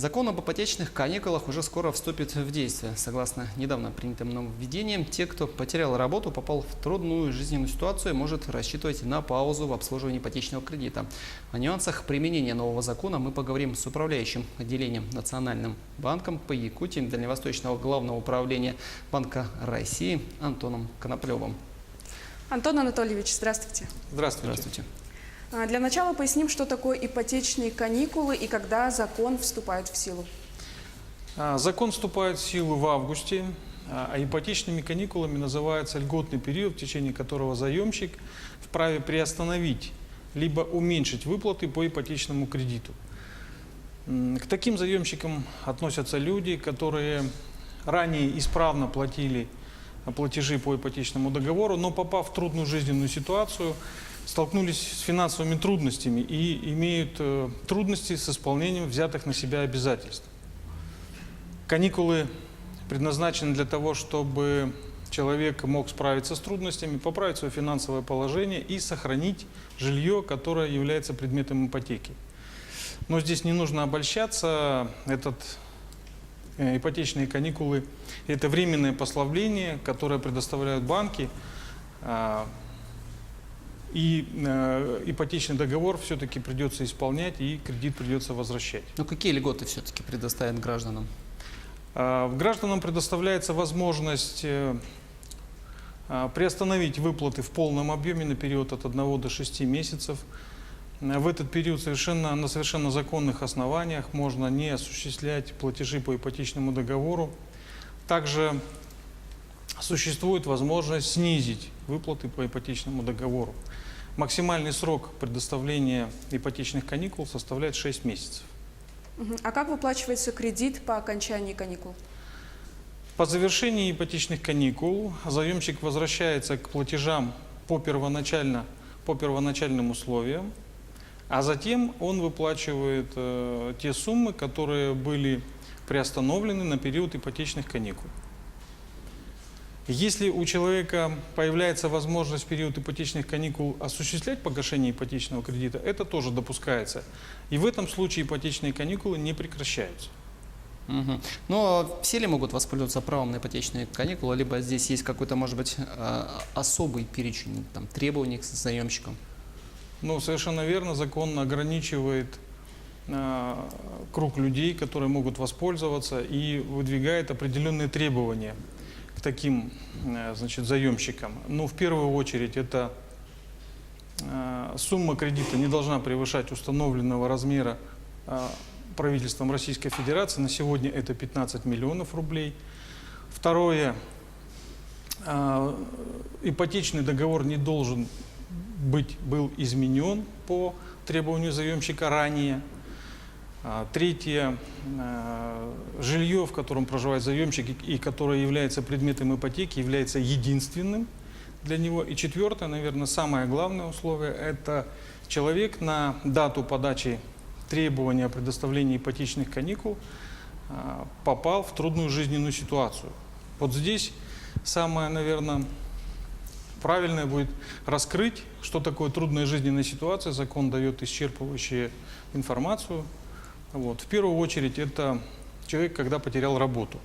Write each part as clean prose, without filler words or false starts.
Закон об ипотечных каникулах уже скоро вступит в действие. Согласно недавно принятым нововведениям, те, кто потерял работу, попал в трудную жизненную ситуацию, может рассчитывать на паузу в обслуживании ипотечного кредита. О нюансах применения нового закона мы поговорим с управляющим отделением Национальным банком по Якутии Дальневосточного главного управления Банка России Антоном Коноплевым. Антон Анатольевич, здравствуйте. Здравствуйте. Для начала поясним, что такое ипотечные каникулы и когда закон вступает в силу. Закон вступает в силу в августе, а ипотечными каникулами называется льготный период, в течение которого заемщик вправе приостановить либо уменьшить выплаты по ипотечному кредиту. К таким заемщикам относятся люди, которые ранее исправно платили платежи по ипотечному договору, но попав в трудную жизненную ситуацию, столкнулись с финансовыми трудностями и имеют трудности с исполнением взятых на себя обязательств. Каникулы предназначены для того, чтобы человек мог справиться с трудностями, поправить свое финансовое положение и сохранить жилье, которое является предметом ипотеки. Но здесь не нужно обольщаться. Ипотечные каникулы – это временное послабление, которое предоставляют банки. И ипотечный договор все-таки придется исполнять, и кредит придется возвращать. Но какие льготы все-таки предоставят гражданам? Гражданам предоставляется возможность приостановить выплаты в полном объеме на период от 1 до 6 месяцев. В этот период на совершенно законных основаниях можно не осуществлять платежи по ипотечному договору. Также существует возможность снизить выплаты по ипотечному договору. Максимальный срок предоставления ипотечных каникул составляет 6 месяцев. А как выплачивается кредит по окончании каникул? По завершении ипотечных каникул заемщик возвращается к платежам по первоначальным условиям, а затем он выплачивает те суммы, которые были приостановлены на период ипотечных каникул. Если у человека появляется возможность в период ипотечных каникул осуществлять погашение ипотечного кредита, это тоже допускается. И в этом случае ипотечные каникулы не прекращаются. Но все ли могут воспользоваться правом на ипотечные каникулы, либо здесь есть какой-то, может быть, особый перечень требований к заемщикам? Совершенно верно, закон ограничивает круг людей, которые могут воспользоваться, и выдвигает определенные требования к таким заемщикам. В первую очередь, это сумма кредита не должна превышать установленного размера правительством Российской Федерации. На сегодня это 15 миллионов рублей. Второе, ипотечный договор не должен был изменен по требованию заемщика ранее. Третье, жилье, в котором проживает заемщик и которое является предметом ипотеки, является единственным для него. И четвертое, наверное, самое главное условие, это человек на дату подачи требования о предоставлении ипотечных каникул попал в трудную жизненную ситуацию. Вот здесь самое, наверное, правильное будет раскрыть, что такое трудная жизненная ситуация. Закон дает исчерпывающую информацию. В первую очередь, это человек, когда потерял работу.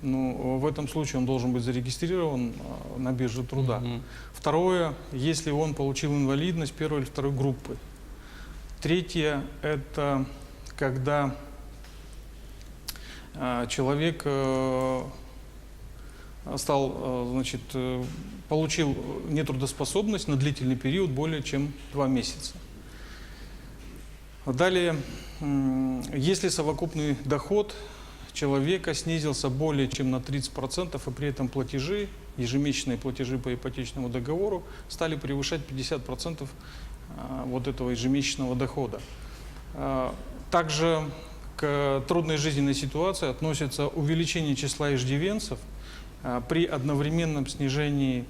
В этом случае он должен быть зарегистрирован на бирже труда. Второе, если он получил инвалидность первой или второй группы. Третье, это когда человек получил нетрудоспособность на длительный период более чем 2 месяца. Далее, если совокупный доход человека снизился более чем на 30%, и при этом ежемесячные платежи по ипотечному договору стали превышать 50% этого ежемесячного дохода. Также к трудной жизненной ситуации относится увеличение числа иждивенцев при одновременном снижении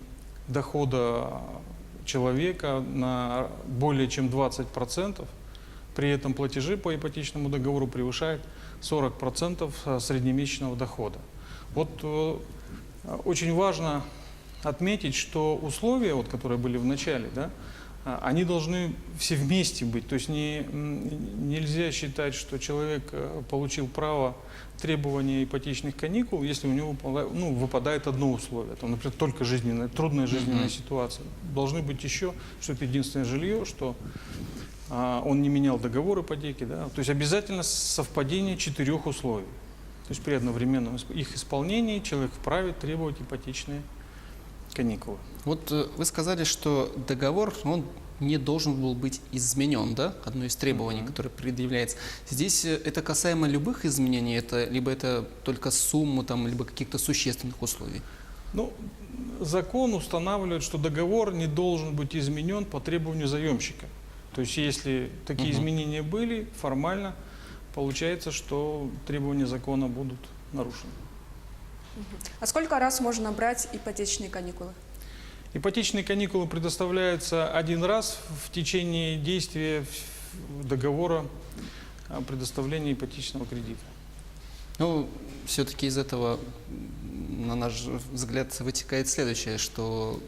дохода человека на более чем 20%. При этом платежи по ипотечному договору превышают 40% среднемесячного дохода. Очень важно отметить, что условия, которые были в начале, они должны все вместе быть. То есть нельзя считать, что человек получил право требования ипотечных каникул, если у него выпадает одно условие, там, например, только трудная жизненная ситуация. Должны быть еще, что это единственное жилье, что он не менял договор ипотеки. Да? То есть обязательно совпадение 4 условий. То есть при одновременном их исполнении человек вправе требовать ипотечные каникулы. Вот вы сказали, что договор, он не должен был быть изменен, да? Одно из требований, которое предъявляется. Здесь это касаемо любых изменений, либо это только сумму, там, либо каких-то существенных условий? Ну, закон устанавливает, что договор не должен быть изменен по требованию заемщика. То есть если такие изменения были, формально получается, что требования закона будут нарушены. А сколько раз можно брать ипотечные каникулы? Ипотечные каникулы предоставляются один раз в течение действия договора о предоставлении ипотечного кредита. Ну, все-таки из этого, на наш взгляд, вытекает следующее, что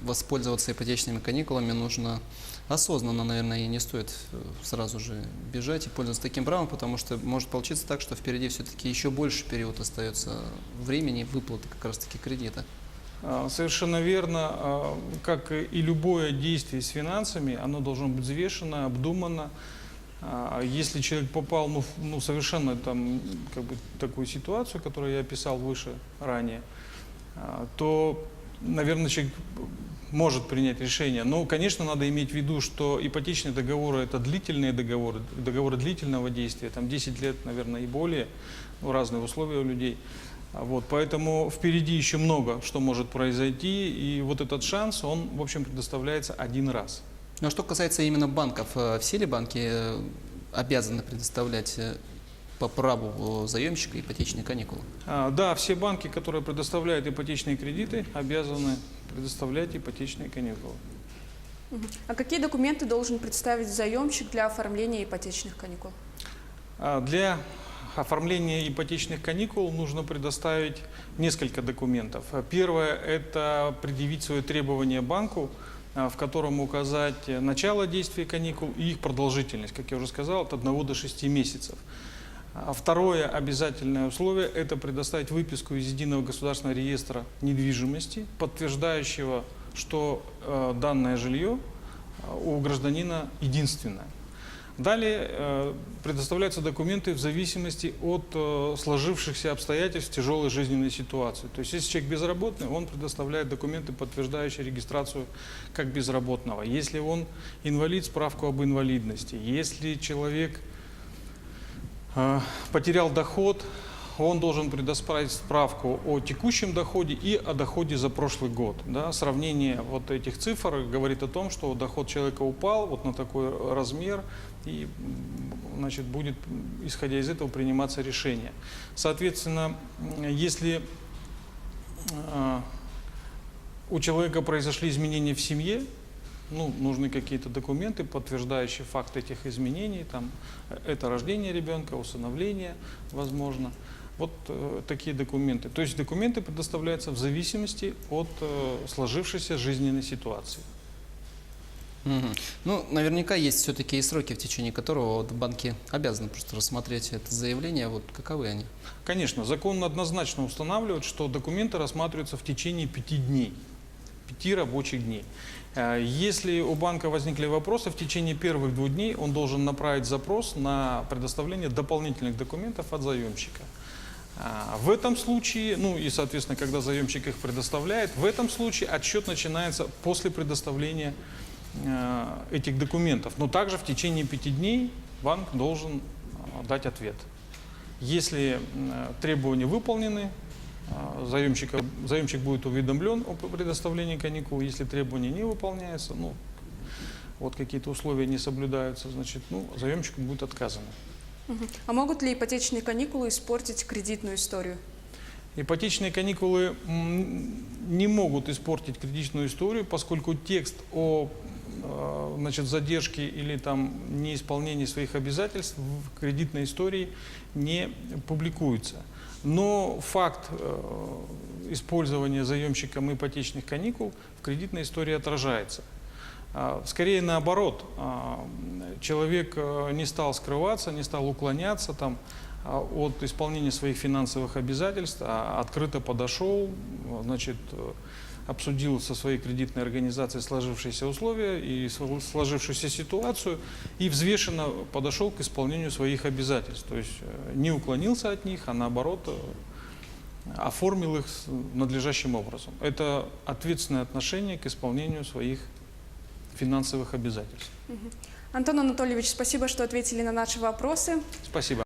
воспользоваться ипотечными каникулами нужно осознанно, наверное, и не стоит сразу же бежать и пользоваться таким правом, потому что может получиться так, что впереди все-таки еще больше период остается времени выплаты как раз-таки кредита. Совершенно верно. Как и любое действие с финансами, оно должно быть взвешено, обдумано. Если человек попал совершенно такую ситуацию, которую я описал выше ранее, то, наверное, человек может принять решение. Но, конечно, надо иметь в виду, что ипотечные договоры – это длительные договоры, договоры длительного действия, там 10 лет, наверное, и более, разные условия у людей. Поэтому впереди еще много что может произойти, и вот этот шанс, он, в общем, предоставляется один раз. Ну, а что касается именно банков, все ли банки обязаны предоставлять по праву заемщика ипотечные каникулы? Да, все банки, которые предоставляют ипотечные кредиты, обязаны предоставлять ипотечные каникулы. А какие документы должен представить заемщик для оформления ипотечных каникул? Для оформления ипотечных каникул нужно предоставить несколько документов. Первое – это предъявить свое требование банку, в котором указать начало действия каникул и их продолжительность, как я уже сказал, от 1 до 6 месяцев. Второе обязательное условие – это предоставить выписку из Единого государственного реестра недвижимости, подтверждающего, что данное жилье у гражданина единственное. Далее предоставляются документы в зависимости от сложившихся обстоятельств тяжелой жизненной ситуации. То есть, если человек безработный, он предоставляет документы, подтверждающие регистрацию как безработного. Если он инвалид, справку об инвалидности. Если человек потерял доход, он должен предоставить справку о текущем доходе и о доходе за прошлый год. Да? Сравнение вот этих цифр говорит о том, что доход человека упал вот на такой размер, и, значит, будет, исходя из этого, приниматься решение. Соответственно, если у человека произошли изменения в семье, нужны какие-то документы, подтверждающие факт этих изменений. Там, это рождение ребенка, усыновление, возможно. Вот такие документы. То есть документы предоставляются в зависимости от сложившейся жизненной ситуации. Ну, наверняка есть все-таки и сроки, в течение которого банки обязаны просто рассмотреть это заявление. Вот каковы они? Конечно, закон однозначно устанавливает, что документы рассматриваются в течение 5 дней, 5 рабочих дней. Если у банка возникли вопросы, в течение первых 2 дней он должен направить запрос на предоставление дополнительных документов от заемщика. В этом случае, и, соответственно, когда заемщик их предоставляет, в этом случае отсчет начинается после предоставления этих документов. Но также в течение 5 дней банк должен дать ответ. Если требования выполнены, заемщик будет уведомлен о предоставлении каникул. Если требования не выполняются, вот какие-то условия не соблюдаются, значит, заемщику будет отказано. А могут ли ипотечные каникулы испортить кредитную историю? Ипотечные каникулы не могут испортить кредитную историю, поскольку текст о задержке или неисполнении своих обязательств в кредитной истории не публикуется. Но факт использования заемщиком ипотечных каникул в кредитной истории отражается. Скорее наоборот, человек не стал скрываться, не стал уклоняться там, от исполнения своих финансовых обязательств, а открыто подошел, значит, обсудил со своей кредитной организацией сложившиеся условия и сложившуюся ситуацию и взвешенно подошел к исполнению своих обязательств. То есть не уклонился от них, а наоборот оформил их надлежащим образом. Это ответственное отношение к исполнению своих финансовых обязательств. Антон Анатольевич, спасибо, что ответили на наши вопросы. Спасибо.